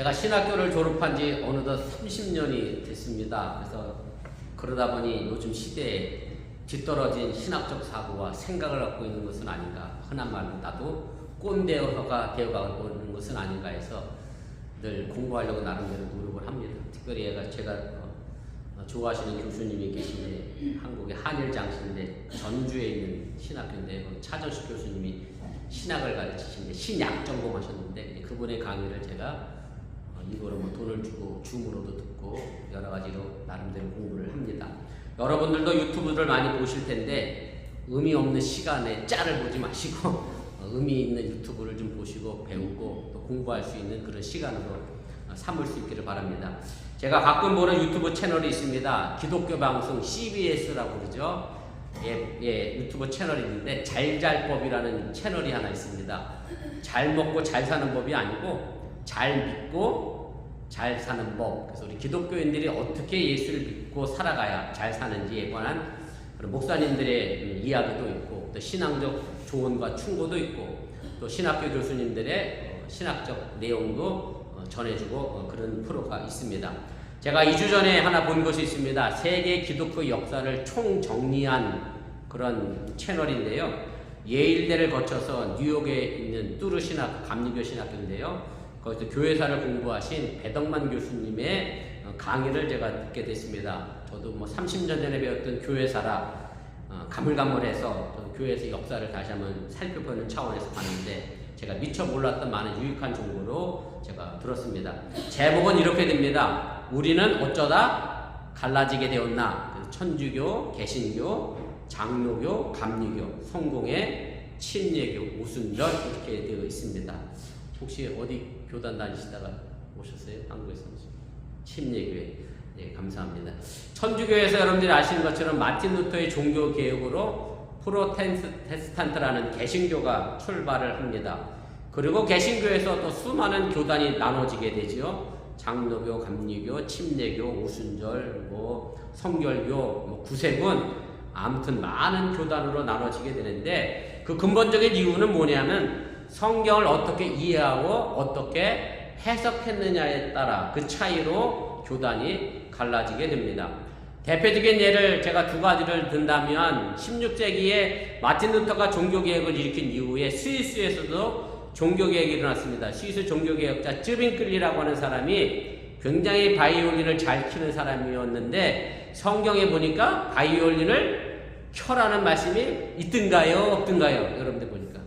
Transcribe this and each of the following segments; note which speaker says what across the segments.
Speaker 1: 제가 신학교를 졸업한 지 어느덧 30년이 됐습니다. 그래서 그러다 보니 요즘 시대에 뒤떨어진 신학적 사고와 생각을 갖고 있는 것은 아닌가. 흔한 말로 나도 꼰대가 되어가고 있는 것은 아닌가 해서 늘 공부하려고 나름대로 노력을 합니다. 특별히 제가 좋아하시는 교수님이 계신데 한국의 한일장신대 전주에 있는 신학교인데 차정식 교수님이 신학을 가르치시는데 신약 전공하셨는데 그분의 강의를 제가 이거로 돈을 주고 줌으로도 듣고 여러 가지로 나름대로 공부를 합니다. 여러분들도 유튜브를 많이 보실 텐데 의미 없는 시간에 짤을 보지 마시고 의미 있는 유튜브를 좀 보시고 배우고 또 공부할 수 있는 그런 시간으로 삼을 수 있기를 바랍니다. 제가 가끔 보는 유튜브 채널이 있습니다. 기독교 방송 CBS라고 그러죠. 유튜브 채널이 있는데 잘잘법이라는 채널이 하나 있습니다. 잘 먹고 잘 사는 법이 아니고 잘 믿고 잘 사는 법. 그래서 우리 기독교인들이 어떻게 예수를 믿고 살아가야 잘 사는지에 관한 그런 목사님들의 이야기도 있고 또 신앙적 조언과 충고도 있고 또 신학교 교수님들의 신학적 내용도 전해주고 그런 프로가 있습니다. 제가 2주 전에 하나 본 것이 있습니다. 세계 기독교 역사를 총정리한 그런 채널인데요. 예일대를 거쳐서 뉴욕에 있는 뚜르 신학, 감리교 신학교인데요. 거기서 교회사를 공부하신 배덕만 교수님의 강의를 제가 듣게 됐습니다. 저도 30년 전에 배웠던 교회사라 가물가물해서 교회에서 역사를 다시 한번 살펴보는 차원에서 봤는데 제가 미처 몰랐던 많은 유익한 정보로 제가 들었습니다. 제목은 이렇게 됩니다. 우리는 어쩌다 갈라지게 되었나? 천주교, 개신교, 장로교, 감리교, 성공회, 침례교, 오순절 이렇게 되어 있습니다. 혹시 어디 교단 다니시다가 오셨어요? 한국에서 침례교회. 네, 감사합니다. 천주교에서 여러분들이 아시는 것처럼 마틴 루터의 종교 개혁으로 프로테스탄트라는 개신교가 출발을 합니다. 그리고 개신교에서 또 수많은 교단이 나눠지게 되지요. 장로교, 감리교, 침례교, 오순절, 성결교, 구세군, 아무튼 많은 교단으로 나눠지게 되는데 그 근본적인 이유는 뭐냐면 성경을 어떻게 이해하고 어떻게 해석했느냐에 따라 그 차이로 교단이 갈라지게 됩니다. 대표적인 예를 제가 두 가지를 든다면 16세기에 마틴 루터가 종교개혁을 일으킨 이후에 스위스에서도 종교개혁이 일어났습니다. 스위스 종교개혁자 쯔빙클리라고 하는 사람이 굉장히 바이올린을 잘 치는 사람이었는데 성경에 보니까 바이올린을 켜라는 말씀이 있든가요? 없든가요? 여러분들 보니까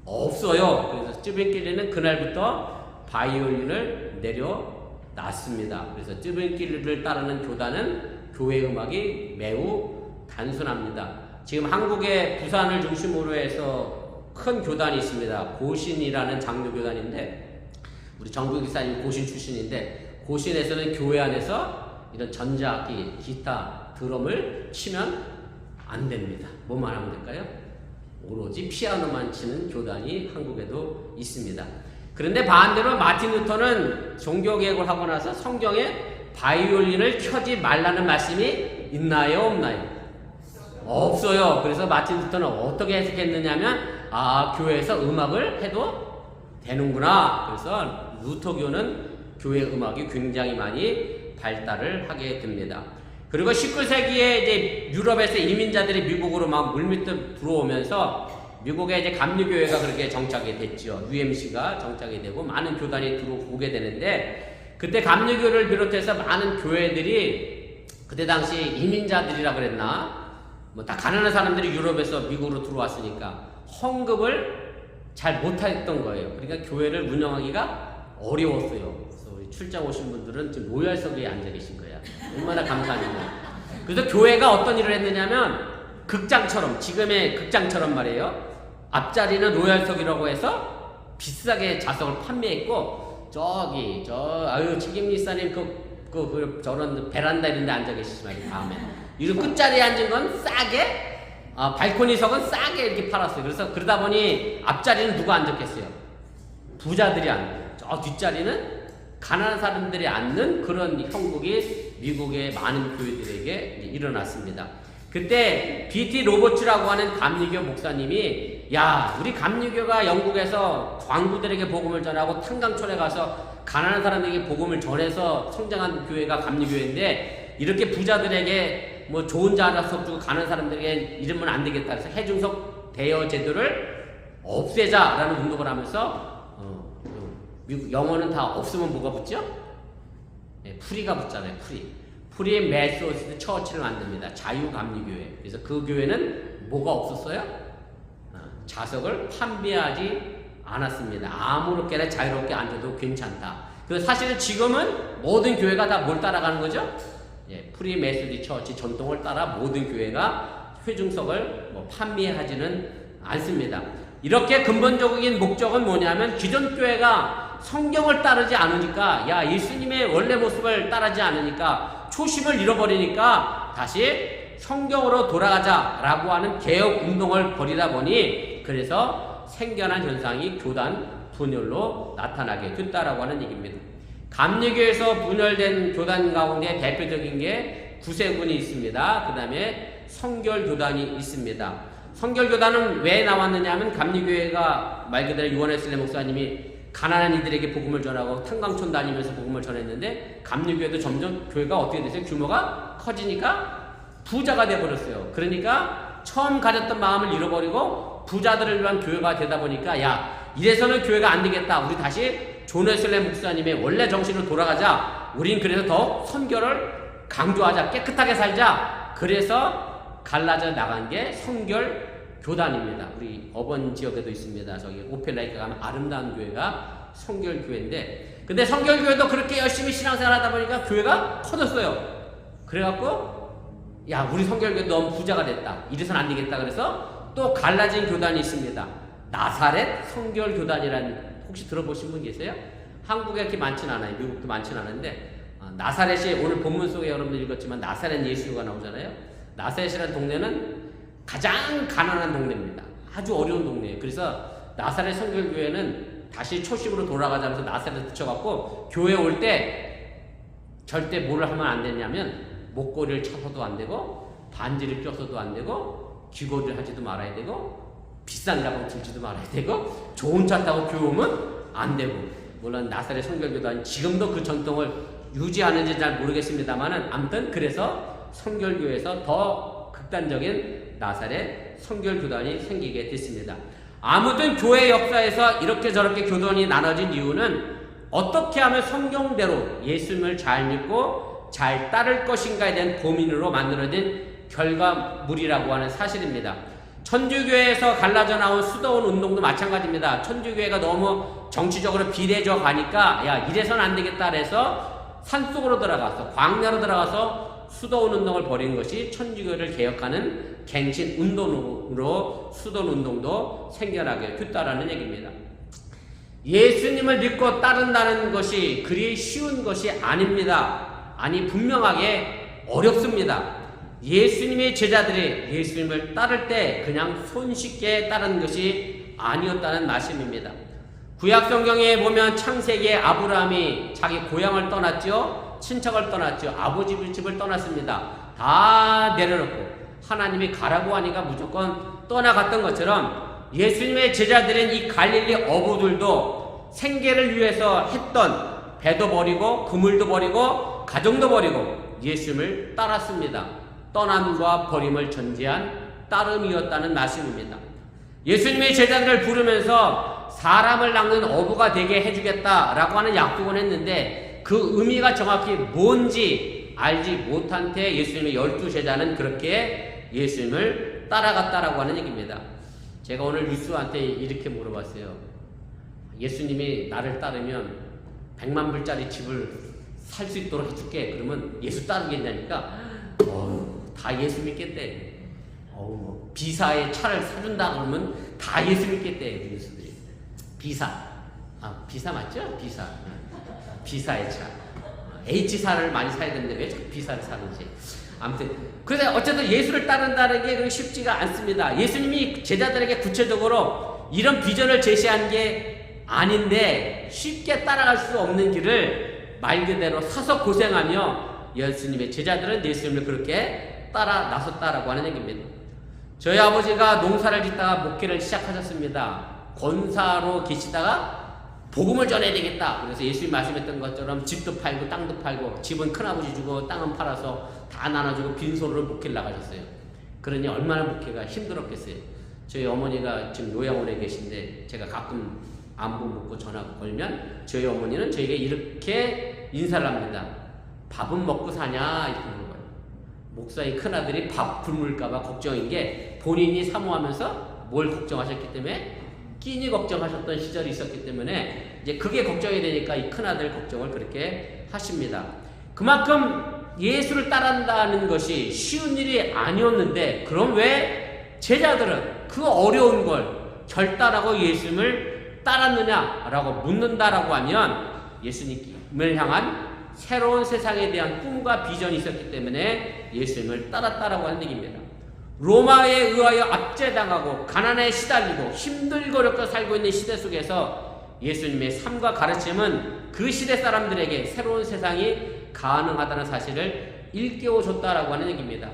Speaker 1: 없어요. 그래서 쯔빙클리는 그날부터 바이올린을 내려놨습니다. 그래서 쯔빙클리를 따르는 교단은 교회 음악이 매우 단순합니다. 지금 한국의 부산을 중심으로 해서 큰 교단이 있습니다. 고신이라는 장로교단인데 우리 정부 기사님 고신 출신인데 고신에서는 교회 안에서 이런 전자악기, 기타, 드럼을 치면 안 됩니다. 뭐만 하면 될까요? 오로지 피아노만 치는 교단이 한국에도 있습니다. 그런데 반대로 마틴 루터는 종교개혁을 하고 나서 성경에 바이올린을 켜지 말라는 말씀이 있나요? 없나요? 없어요. 그래서 마틴 루터는 어떻게 해석했느냐면 교회에서 음악을 해도 되는구나. 그래서 루터교는 교회 음악이 굉장히 많이 발달을 하게 됩니다. 그리고 19세기에 이제 유럽에서 이민자들이 미국으로 막 물밀듯 들어오면서 미국에 이제 감리교회가 그렇게 정착이 됐죠. UMC가 정착이 되고 많은 교단이 들어오게 되는데 그때 감리교를 비롯해서 많은 교회들이 그때 당시 이민자들이라 그랬나? 다 가난한 사람들이 유럽에서 미국으로 들어왔으니까 헌금을 잘 못했던 거예요. 그러니까 교회를 운영하기가 어려웠어요. 그래서 우리 출장 오신 분들은 지금 로얄석에 앉아 계신 거야. 얼마나 감사한지. 그래서 교회가 어떤 일을 했느냐면 극장처럼 지금의 극장처럼 말이에요. 앞자리는 로얄석이라고 해서 비싸게 좌석을 판매했고 책임리사님 저런 베란다 이런 데 앉아 계시지 말고 다음에 이런 끝자리에 앉은 건 싸게 발코니석은 싸게 이렇게 팔았어요. 그래서 그러다 보니 앞자리는 누가 앉았겠어요? 부자들이 앉고 저 뒷자리는 가난한 사람들이 앉는 그런 형국이 미국의 많은 교회들에게 일어났습니다. 그때 B.T. 로버츠라고 하는 감리교 목사님이 야, 우리 감리교가 영국에서 광부들에게 복음을 전하고 탄광촌에 가서 가난한 사람들에게 복음을 전해서 성장한 교회가 감리교회인데 이렇게 부자들에게 뭐 좋은 자락석 주고 가난한 사람들에게 이러면 안 되겠다. 그래서 해중석 대여 제도를 없애자라는 운동을 하면서 미국 영어는 다 없으면 뭐가 붙죠? 네, 프리가 붙잖아요. 프리 메소디스트 처치를 만듭니다. 자유감리교회. 그래서 그 교회는 뭐가 없었어요? 자석을 판매하지 않았습니다. 아무렇게나 자유롭게 앉아도 괜찮다. 그래서 사실은 지금은 모든 교회가 다 뭘 따라가는 거죠? 예, 프리 메소디 처치 전통을 따라 모든 교회가 회중석을 판매하지는 않습니다. 이렇게 근본적인 목적은 뭐냐면 기존 교회가 성경을 따르지 않으니까, 야, 예수님의 원래 모습을 따르지 않으니까 초심을 잃어버리니까 다시 성경으로 돌아가자라고 하는 개혁 운동을 벌이다 보니 그래서 생겨난 현상이 교단 분열로 나타나게 됐다라고 하는 얘기입니다. 감리교에서 분열된 교단 가운데 대표적인 게 구세군이 있습니다. 그 다음에 성결교단이 있습니다. 성결교단은 왜 나왔느냐 하면 감리교회가 말 그대로 유원회슬레 목사님이 가난한 이들에게 복음을 전하고 탄광촌 다니면서 복음을 전했는데 감리교회도 점점 교회가 어떻게 됐어요? 규모가 커지니까 부자가 돼버렸어요. 그러니까 처음 가졌던 마음을 잃어버리고 부자들을 위한 교회가 되다 보니까 야, 이래서는 교회가 안 되겠다. 우리 다시 존 웨슬리 목사님의 원래 정신으로 돌아가자. 우린 그래서 더 선결을 강조하자. 깨끗하게 살자. 그래서 갈라져 나간 게 성결교단입니다. 우리 어번 지역에도 있습니다. 저기 오펠라이크 가면 아름다운 교회가 성결교회인데, 근데 성결교회도 그렇게 열심히 신앙생활 하다 보니까 교회가 커졌어요. 그래갖고 야, 우리 성결교회 너무 부자가 됐다. 이래서는 안 되겠다. 그래서 또 갈라진 교단이 있습니다. 나사렛 성결교단이라는, 혹시 들어보신 분 계세요? 한국에 이렇게 많진 않아요. 미국도 많진 않은데 나사렛이 오늘 본문 속에 여러분들 읽었지만 나사렛 예수가 나오잖아요. 나사렛이라는 동네는 가장 가난한 동네입니다. 아주 어려운 동네예요. 그래서 나사렛 성결교회는 다시 초심으로 돌아가자면서 나사렛 붙여갖고 교회 올 때 절대 뭐를 하면 안 되냐면 목걸이를 차서도 안 되고 반지를 껴서도 안 되고 귀걸이를 하지도 말아야 되고 비싼 가방 들지도 말아야 되고 좋은 차 타고 교회 오면 안 되고, 물론 나사렛 성결교단이 지금도 그 전통을 유지하는지 잘 모르겠습니다만은 아무튼 그래서 성결교회에서 더 극단적인 나사렛 성결교단이 생기게 됐습니다. 아무튼 교회 역사에서 이렇게 저렇게 교단이 나눠진 이유는 어떻게 하면 성경대로 예수님을 잘 믿고 잘 따를 것인가에 대한 고민으로 만들어진 결과물이라고 하는 사실입니다. 천주교회에서 갈라져 나온 수도원 운동도 마찬가지입니다. 천주교회가 너무 정치적으로 비례져 가니까 야, 이래서는 안 되겠다 그래서 산속으로 들어가서 광야로 들어가서 수도원 운동을 벌인 것이 천주교를 개혁하는 갱신 운동으로 수도원 운동도 생겨나게 됐다라는 얘기입니다. 예수님을 믿고 따른다는 것이 그리 쉬운 것이 아닙니다. 아니, 분명하게 어렵습니다. 예수님의 제자들이 예수님을 따를 때 그냥 손쉽게 따르는 것이 아니었다는 말씀입니다. 구약 성경에 보면 창세기에 아브라함이 자기 고향을 떠났죠. 친척을 떠났죠. 아버지 집을 떠났습니다. 다 내려놓고 하나님이 가라고 하니까 무조건 떠나갔던 것처럼 예수님의 제자들인 이 갈릴리 어부들도 생계를 위해서 했던 배도 버리고 그물도 버리고 가정도 버리고 예수님을 따랐습니다. 떠남과 버림을 전제한 따름이었다는 말씀입니다. 예수님의 제자들을 부르면서 사람을 낚는 어부가 되게 해주겠다라고 하는 약속을 했는데 그 의미가 정확히 뭔지 알지 못한 채 예수님의 12제자는 그렇게 예수님을 따라갔다라고 하는 얘기입니다. 제가 오늘 유수한테 이렇게 물어봤어요. 예수님이 나를 따르면 100만 불짜리 집을 살 수 있도록 해줄게. 그러면 예수 따르겠냐니까 다 예수 믿겠대. 비사의 차를 사준다 그러면 다 예수 믿겠대. 예수들이. 비사. 비사 맞죠? 비사. 비사의 차. H사를 많이 사야 되는데 왜 자꾸 B사를 사는지. 아무튼 그래서 어쨌든 예수를 따른다는 게 쉽지가 않습니다. 예수님이 제자들에게 구체적으로 이런 비전을 제시한 게 아닌데 쉽게 따라갈 수 없는 길을 말 그대로 사서 고생하며 예수님의 제자들은 예수님을 그렇게 따라 나섰다라고 하는 얘기입니다. 저희 아버지가 농사를 짓다가 목회를 시작하셨습니다. 권사로 계시다가 복음을 전해야 되겠다. 그래서 예수님이 말씀했던 것처럼 집도 팔고 땅도 팔고, 집은 큰아버지 주고 땅은 팔아서 다 나눠주고 빈손으로 목회를 나가셨어요. 그러니 얼마나 목회가 힘들었겠어요. 저희 어머니가 지금 요양원에 계신데 제가 가끔 안부 묻고 전화 걸면 저희 어머니는 저에게 이렇게 인사를 합니다. 밥은 먹고 사냐? 이렇게 물어봐요. 목사의 큰아들이 밥 굶을까봐 걱정인 게 본인이 사모하면서 뭘 걱정하셨기 때문에, 끼니 걱정하셨던 시절이 있었기 때문에 이제 그게 걱정이 되니까 이 큰아들 걱정을 그렇게 하십니다. 그만큼 예수를 따른다는 것이 쉬운 일이 아니었는데, 그럼 왜 제자들은 그 어려운 걸 결단하고 예수님을 따랐느냐라고 묻는다라고 하면, 예수님을 향한 새로운 세상에 대한 꿈과 비전이 있었기 때문에 예수님을 따랐다라고 하는 얘기입니다. 로마에 의하여 압제당하고 가난에 시달리고 힘들고 어렵게 살고 있는 시대 속에서 예수님의 삶과 가르침은 그 시대 사람들에게 새로운 세상이 가능하다는 사실을 일깨워줬다라고 하는 얘기입니다.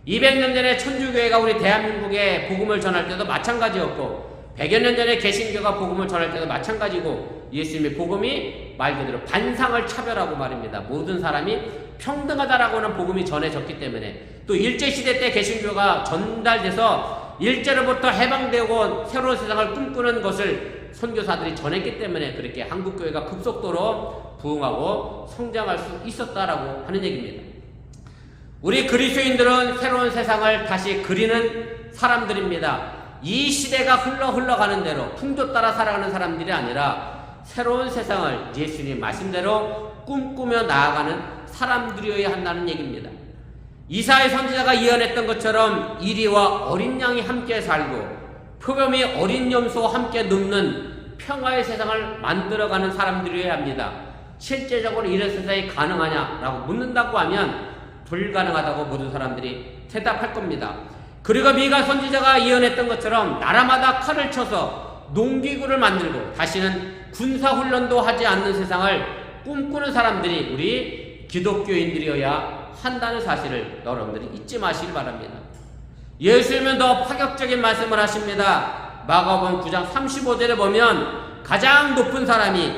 Speaker 1: 200년 전에 천주교회가 우리 대한민국에 복음을 전할 때도 마찬가지였고, 100여 년 전에 개신교가 복음을 전할 때도 마찬가지고, 예수님의 복음이 말 그대로 반상을 차별하고 말입니다. 모든 사람이 평등하다라고 하는 복음이 전해졌기 때문에, 또 일제시대 때 개신교가 전달돼서 일제로부터 해방되고 새로운 세상을 꿈꾸는 것을 선교사들이 전했기 때문에 그렇게 한국교회가 급속도로 부흥하고 성장할 수 있었다라고 하는 얘기입니다. 우리 그리스도인들은 새로운 세상을 다시 그리는 사람들입니다. 이 시대가 흘러가는 대로 풍조 따라 살아가는 사람들이 아니라 새로운 세상을 예수님 말씀대로 꿈꾸며 나아가는 사람들이어야 한다는 얘기입니다. 이사야 선지자가 예언했던 것처럼 이리와 어린 양이 함께 살고 표범이 어린 염소와 함께 눕는 평화의 세상을 만들어가는 사람들이어야 합니다. 실제적으로 이런 세상이 가능하냐라고 묻는다고 하면 불가능하다고 모든 사람들이 대답할 겁니다. 그리고 미가 선지자가 예언했던 것처럼 나라마다 칼을 쳐서 농기구를 만들고 다시는 군사훈련도 하지 않는 세상을 꿈꾸는 사람들이 우리 기독교인들이어야 한다는 사실을 여러분들이 잊지 마시길 바랍니다. 예수님은 더 파격적인 말씀을 하십니다. 마가복음 9장 35절에 보면 가장 높은 사람이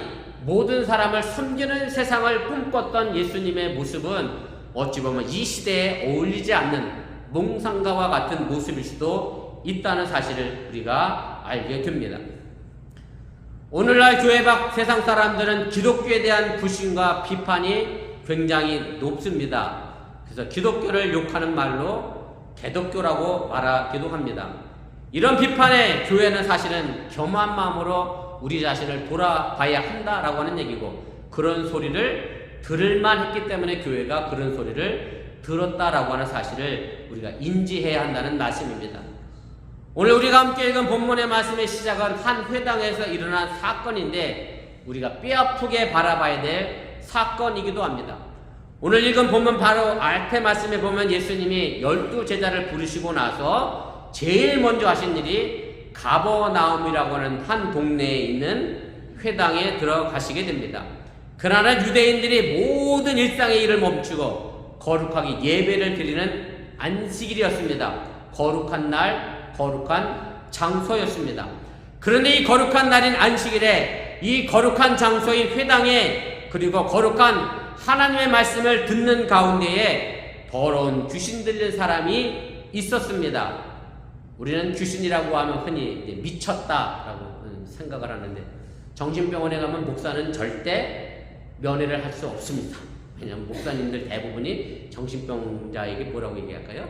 Speaker 1: 모든 사람을 섬기는 세상을 꿈꿨던 예수님의 모습은 어찌 보면 이 시대에 어울리지 않는 몽상가와 같은 모습일 수도 있다는 사실을 우리가 알게 됩니다. 오늘날 교회 밖 세상 사람들은 기독교에 대한 불신과 비판이 굉장히 높습니다. 그래서 기독교를 욕하는 말로 개독교라고 말하기도 합니다. 이런 비판에 교회는 사실은 겸한 마음으로 우리 자신을 돌아봐야 한다라고 하는 얘기고, 그런 소리를 들을만 했기 때문에 교회가 그런 소리를 들었다라고 하는 사실을 우리가 인지해야 한다는 말씀입니다. 오늘 우리가 함께 읽은 본문의 말씀의 시작은 한 회당에서 일어난 사건인데 우리가 뼈아프게 바라봐야 될 사건이기도 합니다. 오늘 읽은 본문 바로 앞에 말씀에 보면 예수님이 12제자를 부르시고 나서 제일 먼저 하신 일이 가버나움이라고 하는 한 동네에 있는 회당에 들어가시게 됩니다. 그날은 유대인들이 모든 일상의 일을 멈추고 거룩하게 예배를 드리는 안식일이었습니다. 거룩한 날, 거룩한 장소였습니다. 그런데 이 거룩한 날인 안식일에 이 거룩한 장소인 회당에, 그리고 거룩한 하나님의 말씀을 듣는 가운데에 더러운 귀신 들린 사람이 있었습니다. 우리는 귀신이라고 하면 흔히 미쳤다라고 생각을 하는데, 정신병원에 가면 목사는 절대 면회를 할 수 없습니다. 왜냐하면 목사님들 대부분이 정신병자에게 뭐라고 얘기할까요?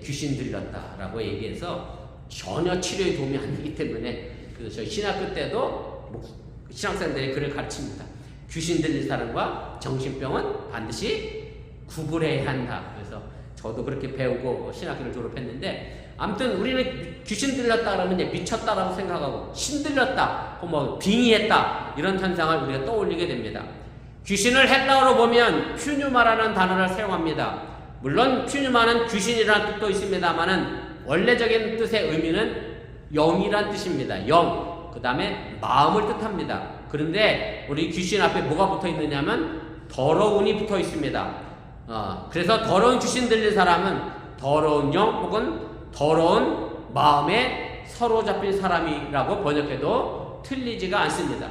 Speaker 1: 귀신 들렸다라고 얘기해서 전혀 치료에 도움이 안 되기 때문에, 그래서 저희 신학교 때도 신학생들이 그를 가르칩니다. 귀신 들린 사람과 정신병은 반드시 구분해야 한다. 그래서 저도 그렇게 배우고 신학교를 졸업했는데, 아무튼 우리는 귀신 들렸다 그러면 미쳤다라고 생각하고, 신 들렸다, 뭐 빙의했다, 이런 현상을 우리가 떠올리게 됩니다. 귀신을 헬라어로 보면 퓨뉴마라는 단어를 사용합니다. 물론 퓨뉴마는 귀신이라는 뜻도 있습니다만은 원래적인 뜻의 의미는 영이란 뜻입니다. 영, 그 다음에 마음을 뜻합니다. 그런데 우리 귀신 앞에 뭐가 붙어 있느냐면 더러운이 붙어 있습니다. 그래서 더러운 귀신 들린 사람은 더러운 영 혹은 더러운 마음에 사로잡힌 사람이라고 번역해도 틀리지가 않습니다.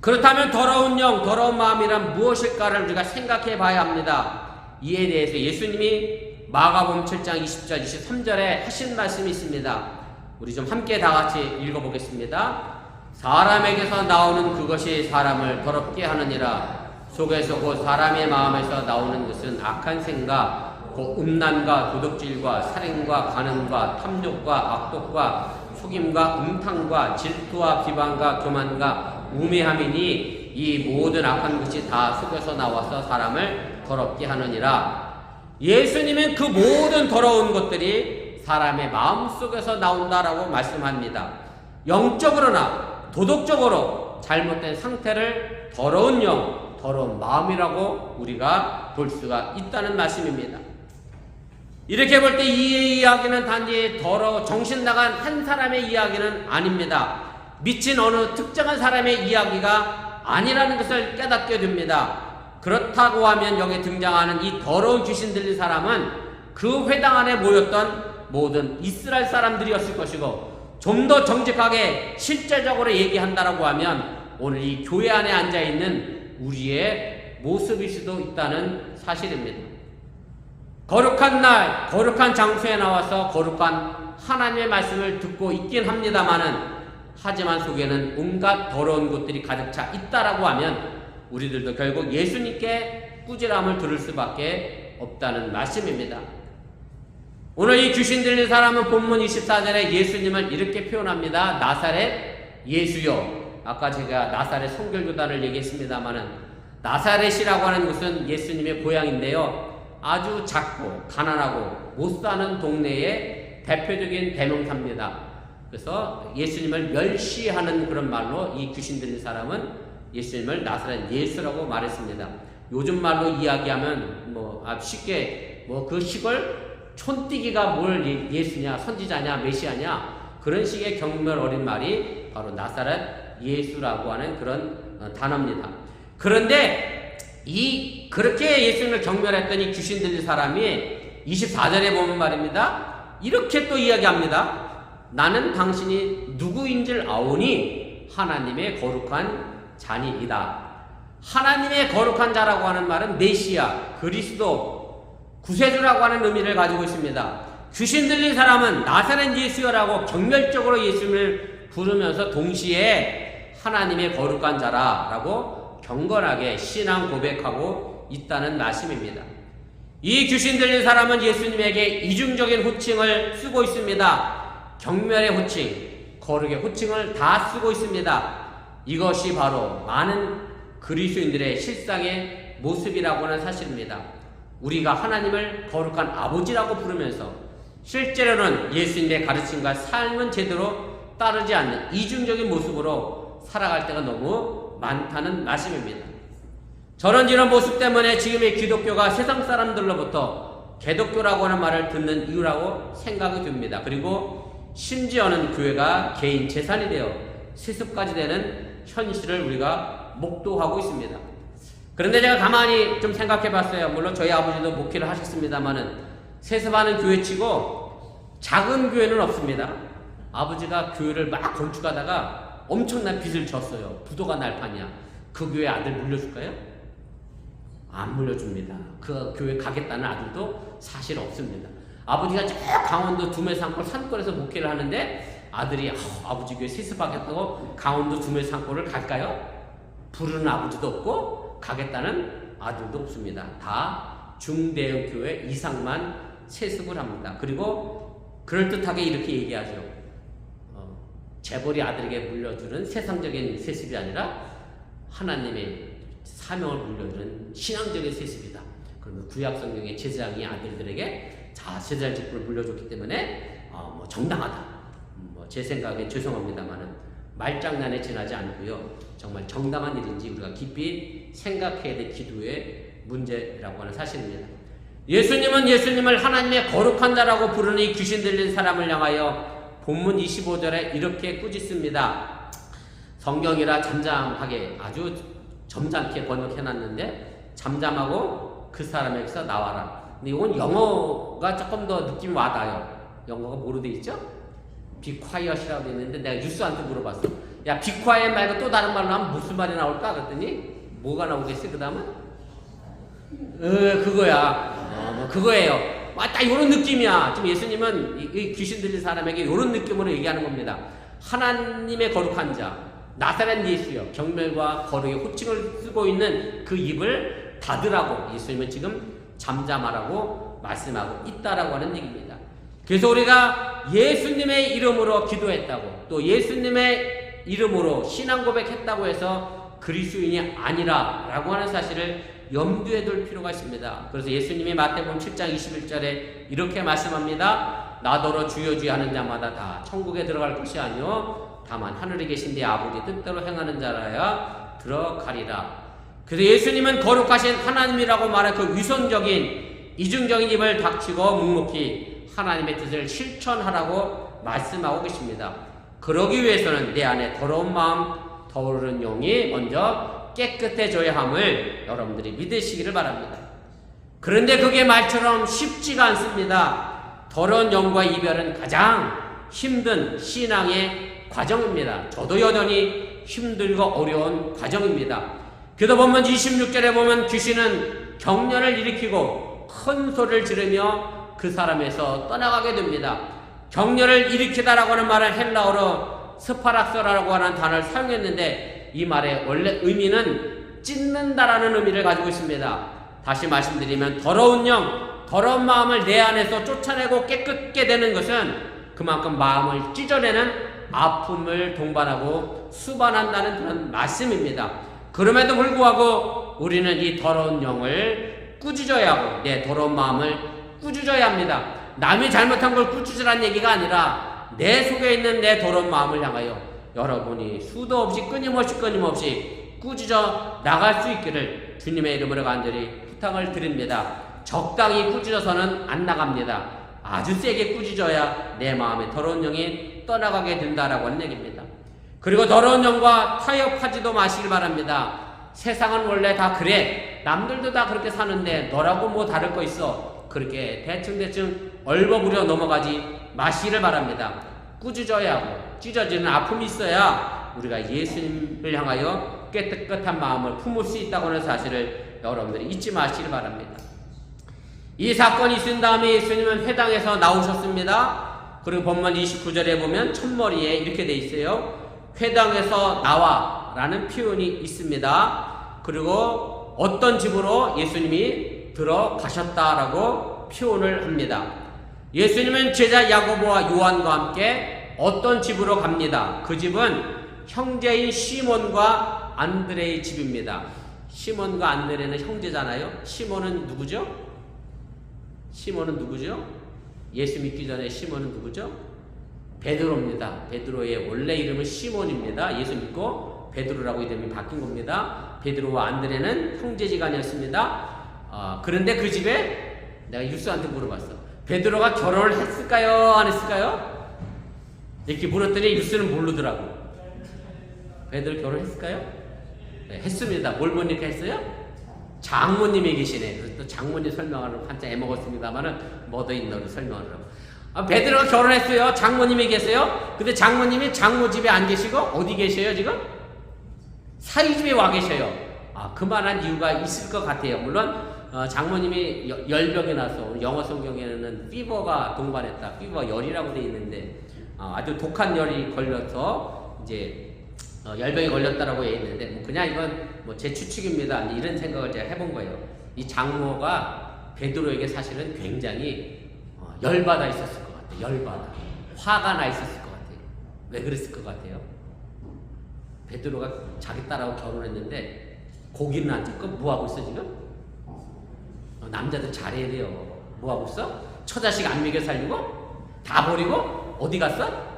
Speaker 1: 그렇다면 더러운 영, 더러운 마음이란 무엇일까를 우리가 생각해 봐야 합니다. 이에 대해서 예수님이 마가복음 7장 20절 23절에 하신 말씀이 있습니다. 우리 좀 함께 다 같이 읽어보겠습니다. 사람에게서 나오는 그것이 사람을 더럽게 하느니라. 속에서 곧 사람의 마음에서 나오는 것은 악한 생각, 곧 음란과 도둑질과 살인과 간음과 탐욕과 악독과 속임과 음탕과 질투와 비방과 교만과 우매함이니 이 모든 악한 것이 다 속에서 나와서 사람을 더럽게 하느니라. 예수님은 그 모든 더러운 것들이 사람의 마음속에서 나온다라고 말씀합니다. 영적으로나 도덕적으로 잘못된 상태를 더러운 영, 더러운 마음이라고 우리가 볼 수가 있다는 말씀입니다. 이렇게 볼 때 이 이야기는 단지 정신 나간 한 사람의 이야기는 아닙니다. 미친 어느 특정한 사람의 이야기가 아니라는 것을 깨닫게 됩니다. 그렇다고 하면 여기 등장하는 이 더러운 귀신 들린 사람은 그 회당 안에 모였던 모든 이스라엘 사람들이었을 것이고, 좀 더 정직하게 실제적으로 얘기한다라고 하면 오늘 이 교회 안에 앉아있는 우리의 모습일 수도 있다는 사실입니다. 거룩한 날, 거룩한 장소에 나와서 거룩한 하나님의 말씀을 듣고 있긴 합니다만은, 하지만 속에는 온갖 더러운 것들이 가득 차 있다라고 하면 우리들도 결국 예수님께 꾸지람을 들을 수밖에 없다는 말씀입니다. 오늘 이 귀신 들린 사람은 본문 24절에 예수님을 이렇게 표현합니다. 나사렛 예수여. 아까 제가 나사렛 성결교단을 얘기했습니다마는, 나사렛이라고 하는 곳은 예수님의 고향인데요. 아주 작고 가난하고 못 사는 동네의 대표적인 대명사입니다. 그래서 예수님을 멸시하는 그런 말로 이 귀신 들린 사람은 예수님을 나사렛 예수라고 말했습니다. 요즘 말로 이야기하면 쉽게 그 시골 촌뛰기가 뭘 예수냐, 선지자냐, 메시아냐, 그런 식의 경멸 어린 말이 바로 나사렛 예수라고 하는 그런 단어입니다. 그런데 그렇게 예수님을 경멸했던 이 귀신 들린 사람이 24절에 보면 말입니다. 이렇게 또 이야기합니다. 나는 당신이 누구인 줄 아오니 하나님의 거룩한 자니이다. 하나님의 거룩한 자라고 하는 말은 메시아, 그리스도, 구세주라고 하는 의미를 가지고 있습니다. 귀신 들린 사람은 나사렛 예수여라고 경멸적으로 예수님을 부르면서 동시에 하나님의 거룩한 자라라고 경건하게 신앙 고백하고 있다는 말씀입니다. 이 귀신 들린 사람은 예수님에게 이중적인 호칭을 쓰고 있습니다. 경멸의 호칭, 거룩의 호칭을 다 쓰고 있습니다. 이것이 바로 많은 그리스도인들의 실상의 모습이라고 하는 사실입니다. 우리가 하나님을 거룩한 아버지라고 부르면서 실제로는 예수님의 가르침과 삶은 제대로 따르지 않는 이중적인 모습으로 살아갈 때가 너무 많다는 말씀입니다. 저는 이런 모습 때문에 지금의 기독교가 세상 사람들로부터 개독교라고 하는 말을 듣는 이유라고 생각이 듭니다. 그리고 심지어는 교회가 개인 재산이 되어 세습까지 되는 현실을 우리가 목도하고 있습니다. 그런데 제가 가만히 좀 생각해 봤어요. 물론 저희 아버지도 목회를 하셨습니다만은 세습하는 교회치고 작은 교회는 없습니다. 아버지가 교회를 막 건축하다가 엄청난 빚을 졌어요. 부도가 날 판이야. 그 교회 아들 물려줄까요? 안 물려줍니다. 그 교회 가겠다는 아들도 사실 없습니다. 아버지가 저 강원도 두메산골 산골에서 목회를 하는데 아들이 아버지 교회 세습하겠다고 강원도 두메산골을 갈까요? 부르는 아버지도 없고 가겠다는 아들도 없습니다. 다 중대형 교회 이상만 세습을 합니다. 그리고 그럴듯하게 이렇게 얘기하죠. 재벌이 아들에게 물려주는 세상적인 세습이 아니라 하나님의 사명을 물려주는 신앙적인 세습이다. 그러면 구약성경의 제사장이 아들들에게 제사장 직분을 물려줬기 때문에 정당하다. 제 생각에 죄송합니다만은 말장난에 지나지 않고요. 정말 정당한 일인지 우리가 깊이 생각해야 될 기도의 문제라고 하는 사실입니다. 예수님은 예수님을 하나님의 거룩한 자라고 부르는 이 귀신 들린 사람을 향하여 본문 25절에 이렇게 꾸짖습니다. 성경이라 잠잠하게 아주 점잖게 번역해놨는데 잠잠하고 그 사람에게서 나와라. 근데 이건 영어가 조금 더 느낌이 와닿아요. 영어가 뭐로 돼 있죠? be quiet이라고 돼 있는데 내가 유스한테 물어봤어. 야, be quiet 말고 또 다른 말로 하면 무슨 말이 나올까? 그랬더니 뭐가 나오겠어? 그 다음은? 그거야. 뭐 그거예요. 딱 이런 느낌이야. 지금 예수님은 이 귀신 들린 사람에게 이런 느낌으로 얘기하는 겁니다. 하나님의 거룩한 자, 나사렛 예수여, 경멸과 거룩의 호칭을 쓰고 있는 그 입을 닫으라고 예수님은 지금 잠잠하라고 말씀하고 있다라고 하는 얘기입니다. 그래서 우리가 예수님의 이름으로 기도했다고, 또 예수님의 이름으로 신앙 고백했다고 해서 그리스도인이 아니라라고 하는 사실을 염두에 둘 필요가 있습니다. 그래서 예수님이 마태복음 7장 21절에 이렇게 말씀합니다. 나더러 주여 주여 하는 자마다 다 천국에 들어갈 것이 아니요 다만 하늘에 계신 네 아버지 뜻대로 행하는 자라야 들어가리라. 그래서 예수님은 거룩하신 하나님이라고 말할 그 위선적인 이중적인 입을 닥치고 묵묵히 하나님의 뜻을 실천하라고 말씀하고 계십니다. 그러기 위해서는 내 안에 더러운 마음, 더러운 영이 먼저 깨끗해져야 함을 여러분들이 믿으시기를 바랍니다. 그런데 그게 말처럼 쉽지가 않습니다. 더러운 영과 이별은 가장 힘든 신앙의 과정입니다. 저도 여전히 힘들고 어려운 과정입니다. 그래도 보면 26절에 보면 귀신은 경련을 일으키고 큰 소리를 지르며 그 사람에서 떠나가게 됩니다. 경련을 일으키다라고 하는 말은 헬라어로 스파락서라고 하는 단어를 사용했는데 이 말의 원래 의미는 찢는다라는 의미를 가지고 있습니다. 다시 말씀드리면 더러운 영, 더러운 마음을 내 안에서 쫓아내고 깨끗게 되는 것은 그만큼 마음을 찢어내는 아픔을 동반하고 수반한다는 그런 말씀입니다. 그럼에도 불구하고 우리는 이 더러운 영을 꾸짖어야 하고 내 더러운 마음을 꾸짖어야 합니다. 남이 잘못한 걸 꾸짖으라는 얘기가 아니라 내 속에 있는 내 더러운 마음을 향하여 여러분이 수도 없이 끊임없이 꾸짖어 나갈 수 있기를 주님의 이름으로 간절히 부탁을 드립니다. 적당히 꾸짖어서는 안 나갑니다. 아주 세게 꾸짖어야 내 마음에 더러운 영이 떠나가게 된다라고 하는 얘기입니다. 그리고 더러운 영과 타협하지도 마시길 바랍니다. 세상은 원래 다 그래. 남들도 다 그렇게 사는데 너라고 뭐 다를 거 있어. 그렇게 대충 얼버무려 넘어가지 마시기를 바랍니다. 꾸짖어야 하고 찢어지는 아픔이 있어야 우리가 예수님을 향하여 깨끗한 마음을 품을 수 있다고 하는 사실을 여러분들이 잊지 마시길 바랍니다. 이 사건이 있은 다음에 예수님은 회당에서 나오셨습니다. 그리고 본문 29절에 보면 첫머리에 이렇게 돼 있어요. 회당에서 나와 라는 표현이 있습니다. 그리고 어떤 집으로 예수님이 들어가셨다라고 표현을 합니다. 예수님은 제자 야고보와 요한과 함께 어떤 집으로 갑니다. 그 집은 형제인 시몬과 안드레의 집입니다. 시몬과 안드레는 형제잖아요. 시몬은 누구죠? 예수 믿기 전에 시몬은 누구죠? 베드로입니다. 베드로의 원래 이름은 시몬입니다. 예수 믿고 베드로라고 이름이 바뀐 겁니다. 베드로와 안드레는 형제지간이었습니다. 그런데 그 집에 내가 유스한테 물어봤어. 베드로가 결혼을 했을까요? 안 했을까요? 이렇게 물었더니 유스는 모르더라고. 베드로 결혼했을까요? 네, 했습니다. 뭘 보니까 했어요? 장모님이 계시네. 그래서 또 장모님 설명하는 한참 애먹었습니다만은 머더인너를 설명하느라고. 베드로가 결혼했어요. 장모님이 계세요. 근데 장모님이 장모 집에 안 계시고 어디 계셔요 지금? 사위 집에 와 계셔요. 그만한 이유가 있을 것 같아요. 물론 장모님이 열병이 나서 영어 성경에는 피버가 동반했다. 피버 열이라고 돼 있는데 아주 독한 열이 걸려서 이제 열병이 걸렸다라고 해 있는데 뭐 그냥 이건 뭐 제 추측입니다. 이런 생각을 제가 해본 거예요. 이 장모가 베드로에게 사실은 굉장히 열받아 있었을 것 같아요. 열받아. 화가 나 있었을 것 같아요. 왜 그랬을 것 같아요? 베드로가 자기 딸하고 결혼했는데 고기는 안 찍고 뭐하고 있어 지금? 남자들 잘해야 돼요. 뭐하고 있어? 처자식 안 먹여 살리고? 다 버리고? 어디 갔어?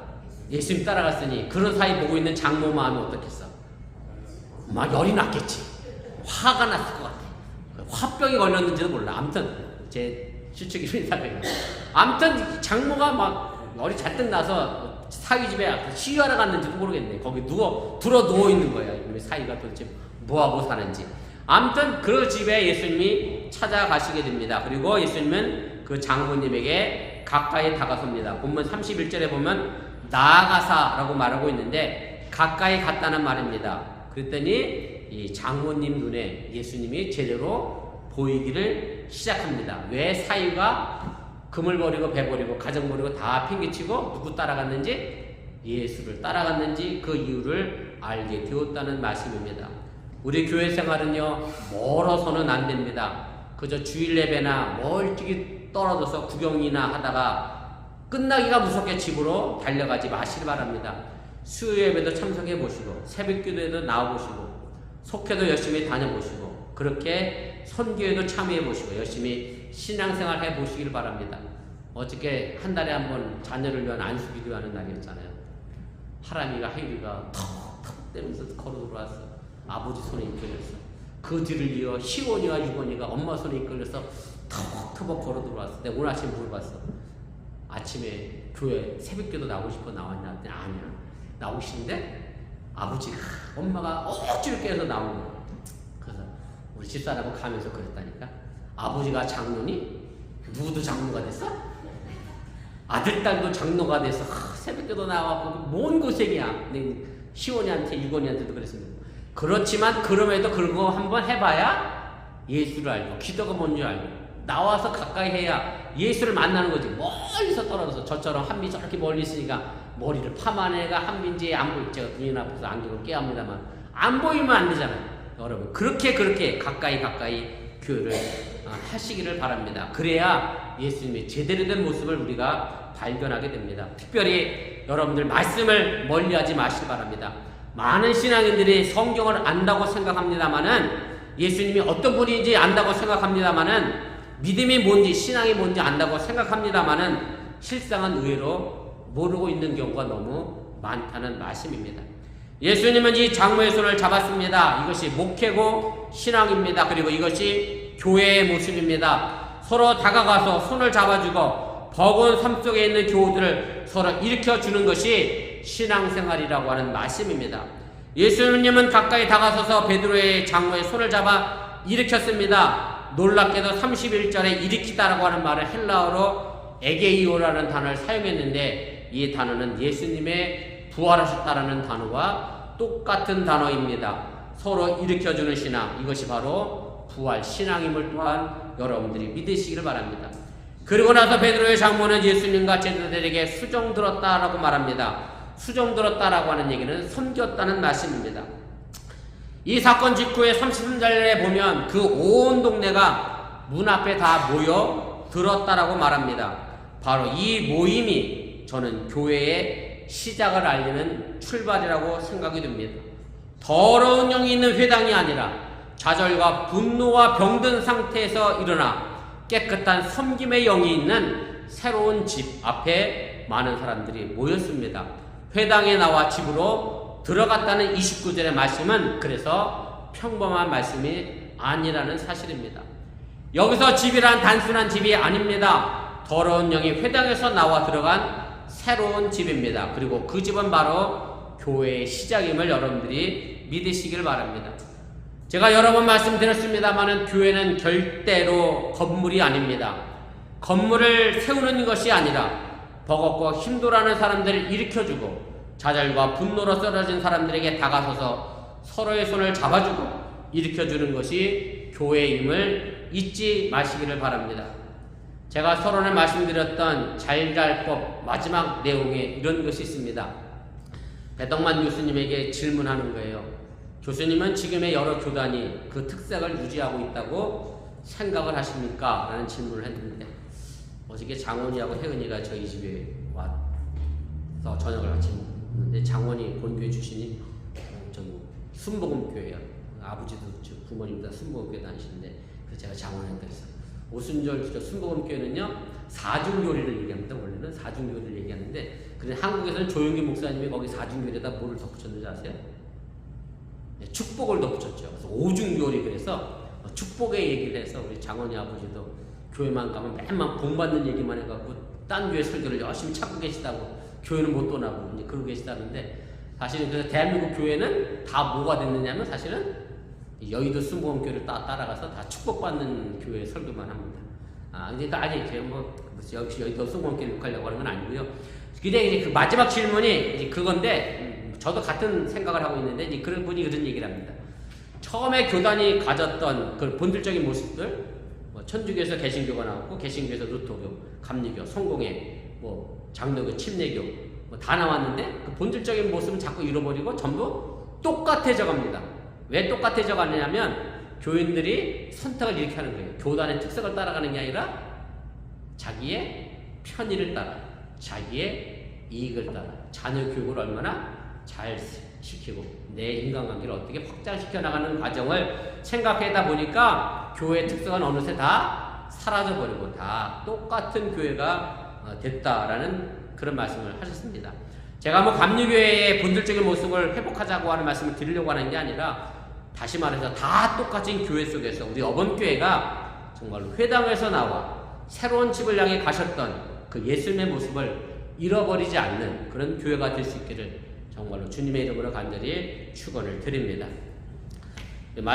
Speaker 1: 예수님 따라갔으니 그런 사이 보고 있는 장모 마음이 어떻겠어? 막 열이 났겠지. 화가 났을 것 같아. 화병이 걸렸는지도 몰라. 아무튼 제 추측입니다. 아무튼 장모가 막 열이 잔뜩 나서 사위 집에 시위하러 갔는지도 모르겠네. 거기 들어 누워 있는 거예요. 사위가 도대체 뭐하고 사는지. 아무튼 그 집에 예수님이 찾아가시게 됩니다. 그리고 예수님은 그 장모님에게 가까이 다가섭니다. 본문 31절에 보면 나아가사라고 말하고 있는데 가까이 갔다는 말입니다. 그랬더니 이 장모님 눈에 예수님이 제대로 보이기를 시작합니다. 왜 사위가 금을 버리고 배 버리고 가정 버리고 다 팽개치고 누구 따라갔는지, 예수를 따라갔는지 그 이유를 알게 되었다는 말씀입니다. 우리 교회 생활은요, 멀어서는 안 됩니다. 그저 주일 예배나 멀찍이 떨어져서 구경이나 하다가 끝나기가 무섭게 집으로 달려가지 마시기 바랍니다. 수요 예배도 참석해 보시고 새벽 기도에도 나와 보시고 속회도 열심히 다녀보시고 그렇게 선교에도 참여해 보시고 열심히 신앙생활 해 보시길 바랍니다. 어저께 한 달에 한 번 자녀를 위한 안수 기도하는 날이었잖아요. 하람이가 하율이가 턱턱 떼면서 걸어 들어왔어. 아버지 손에 이끌렸어. 그 뒤를 이어 시원이와 유건이가 엄마 손에 이끌려서 턱턱 걸어 들어왔어. 내가 오늘 아침에 물어봤어. 아침에 교회 새벽기도 나오고 싶어 나왔냐? 했더니 아니야. 나오고 싶은데 아버지가 엄마가 억지로 깨서 나오는 거야. 그래서 우리 집사람은 가면서 그랬다니까. 아버지가 장로니? 누구도 장로가 됐어? 아들, 딸도 장로가 돼서 새벽기도 나와서 뭔 고생이야. 시원이한테 유건이한테도 그랬습니다. 그렇지만 그럼에도 그거 한번 해봐야 예수를 알고 기도가 뭔지 알고 나와서 가까이 해야 예수를 만나는 거지. 멀리서 떨어져서 저처럼 한비 저렇게 멀리 있으니까 머리를 파만 애가 한비인지 안 보이. 제가 눈이 나빠서 안경을 깨야 합니다만 안 보이면 안 되잖아요. 여러분 그렇게 가까이 교회를 하시기를 바랍니다. 그래야 예수님의 제대로 된 모습을 우리가 발견하게 됩니다. 특별히 여러분들 말씀을 멀리하지 마시기 바랍니다. 많은 신앙인들이 성경을 안다고 생각합니다마는 예수님이 어떤 분인지 안다고 생각합니다마는 믿음이 뭔지 신앙이 뭔지 안다고 생각합니다마는 실상은 의외로 모르고 있는 경우가 너무 많다는 말씀입니다. 예수님은 이 장모의 손을 잡았습니다. 이것이 목회고 신앙입니다. 그리고 이것이 교회의 모습입니다. 서로 다가가서 손을 잡아주고 버거운 삶 속에 있는 교우들을 서로 일으켜주는 것이 신앙생활이라고 하는 말씀입니다. 예수님은 가까이 다가서서 베드로의 장모의 손을 잡아 일으켰습니다. 놀랍게도 31절에 일으키다라고 하는 말을 헬라어로 에게이오라는 단어를 사용했는데 이 단어는 예수님의 부활하셨다라는 단어와 똑같은 단어입니다. 서로 일으켜주는 신앙, 이것이 바로 부활 신앙임을 또한 여러분들이 믿으시기를 바랍니다. 그리고 나서 베드로의 장모는 예수님과 제자들에게 수종 들었다라고 말합니다. 수종 들었다라고 하는 얘기는 섬겼다는 말씀입니다. 이 사건 직후에 33절에 보면 그 온 동네가 문 앞에 다 모여 들었다라고 말합니다. 바로 이 모임이 저는 교회의 시작을 알리는 출발이라고 생각이 됩니다. 더러운 영이 있는 회당이 아니라 좌절과 분노와 병든 상태에서 일어나 깨끗한 섬김의 영이 있는 새로운 집 앞에 많은 사람들이 모였습니다. 회당에 나와 집으로 들어갔다는 29절의 말씀은 그래서 평범한 말씀이 아니라는 사실입니다. 여기서 집이란 단순한 집이 아닙니다. 더러운 영이 회당에서 나와 들어간 새로운 집입니다. 그리고 그 집은 바로 교회의 시작임을 여러분들이 믿으시길 바랍니다. 제가 여러 번 말씀드렸습니다만 교회는 절대로 건물이 아닙니다. 건물을 세우는 것이 아니라 버겁고 힘들어하는 사람들을 일으켜주고 좌절과 분노로 쓰러진 사람들에게 다가서서 서로의 손을 잡아주고 일으켜주는 것이 교회임을 잊지 마시기를 바랍니다. 제가 서론에 말씀드렸던 잘잘법 마지막 내용에 이런 것이 있습니다. 배덕만 교수님에게 질문하는 거예요. 교수님은 지금의 여러 교단이 그 특색을 유지하고 있다고 생각을 하십니까? 라는 질문을 했는데 어저께 장원이하고 혜은이가 저희 집에 와서 저녁을 같이 먹는데 장원이 본교회 출신이 순복음교회예요. 아버지도 부모님도 순복음교회 다니시는데 그래서 제가 장원한테 그랬어요. 오순절 순복음교회는요 4중교리를 얘기합니다. 원래는 4중교리를 얘기하는데 근데 한국에서는 조용기 목사님이 거기 4중교리에다 뭐를 덧붙였는지 아세요? 네, 축복을 덧붙였죠. 그래서 5중교리 그래서 축복의 얘기를 해서 우리 장원이 아버지도 교회만 가면 맨날 복 받는 얘기만 해갖고 딴 교회 설교를 열심히 찾고 계시다고 교회는 못 떠나고 이제 그러고 계시다는데 사실은 그래서 대한민국 교회는 다 뭐가 됐느냐면 사실은 여의도 순복음교회를 따라가서 다 축복받는 교회 설교만 합니다. 그러니까 아니 제가 뭐 여기 노숙원길 욕하려고 하는 건 아니고요. 근데 이제 그 마지막 질문이 이제 그건데 저도 같은 생각을 하고 있는데 이제 그런 분이 그런 얘기를 합니다. 처음에 교단이 가졌던 그 본질적인 모습들, 뭐 천주교에서 개신교가 나왔고 개신교에서 루터교, 감리교, 성공회, 뭐 장로교, 침례교 뭐 다 나왔는데 그 본질적인 모습은 자꾸 잃어버리고 전부 똑같아져 갑니다. 왜 똑같아져 가느냐면 교인들이 선택을 이렇게 하는 거예요. 교단의 특색을 따라가는 게 아니라 자기의 편의를 따라, 자기의 이익을 따라, 자녀 교육을 얼마나 잘 시키고 내 인간관계를 어떻게 확장시켜 나가는 과정을 생각하다 보니까 교회의 특성은 어느새 다 사라져버리고 다 똑같은 교회가 됐다라는 그런 말씀을 하셨습니다. 제가 뭐 감리교회의 본질적인 모습을 회복하자고 하는 말씀을 드리려고 하는 게 아니라 다시 말해서 다 똑같은 교회 속에서 우리 어번교회가 정말로 회당에서 나와 새로운 집을 향해 가셨던 그 예수님의 모습을 잃어버리지 않는 그런 교회가 될 수 있기를 정말로 주님의 이름으로 간절히 축원을 드립니다.